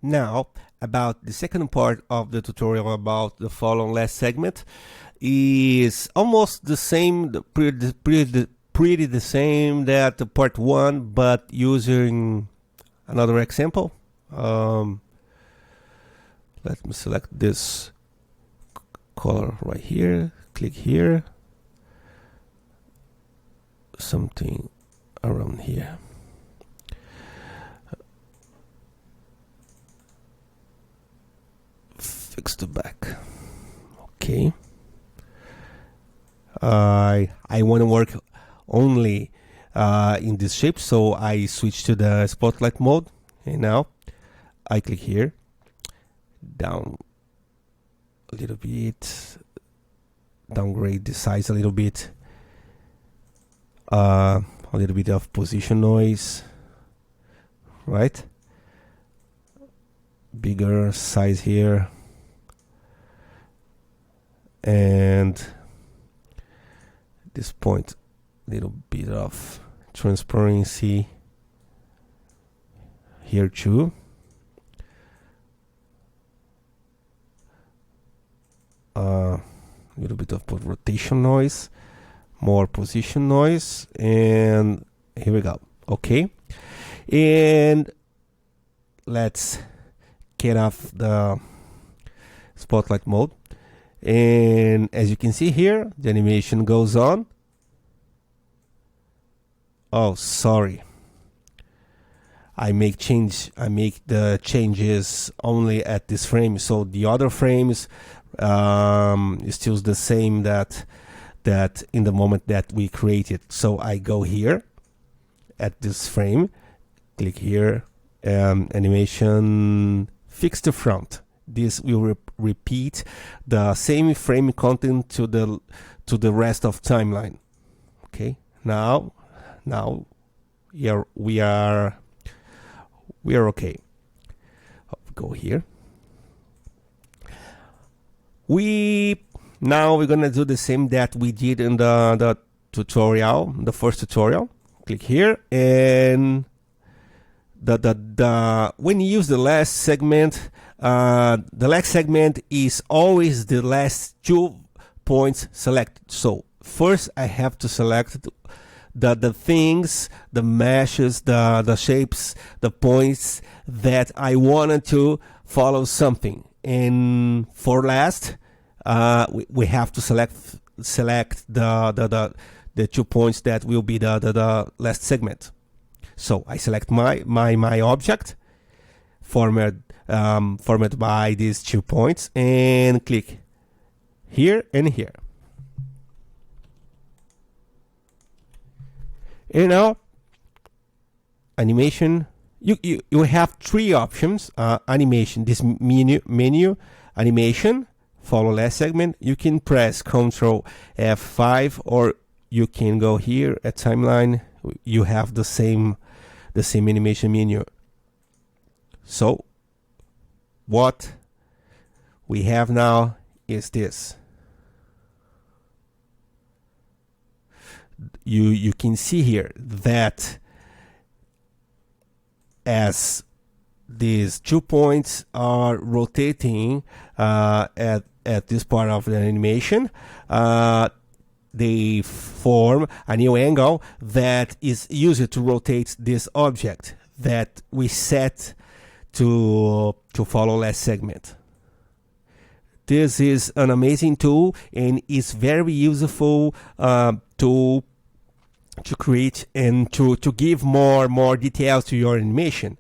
Now, about the second part of the tutorial about the follow last segment is almost the same, pretty the same that the part one, but using another example. Let me select this color right here, click here, something around here. Fix the back. Okay. I want to work only in this shape, so I switch to the spotlight mode, and now I click here, down a little bit, downgrade the size a little bit, a little bit of position noise, right? Bigger size here, and this point, little bit of transparency here too. A little bit of rotation noise, more position noise, and here we go. Okay, and let's get off the spotlight mode, and as you can see here, the animation goes on. Oh, sorry, I make the changes only at this frame, so the other frames is still the same that in the moment that we created. So I go here at this frame, click here, animation, fix the front. This will repeat the same frame content to the rest of timeline. Okay, now we are okay. Go here. Now we're gonna do the same that we did in the tutorial, the first tutorial. Click here, and when you use the last segment is always the last 2 points selected. So first I have to select the things, the meshes, the shapes, the points that I wanted to follow something. And for last, we have to select the 2 points that will be the last segment. So I select my object, format by these 2 points, and click here and here. And now animation. You have 3 options. Animation, this menu, animation, follow last segment. You can press Ctrl F5, or you can go here at timeline. You have the same animation menu. So what we have now is this. You can see here that as these 2 points are rotating at this part of the animation, they form a new angle that is used to rotate this object that we set to follow last segment. This is an amazing tool, and it's very useful to create and to give more details to your animation.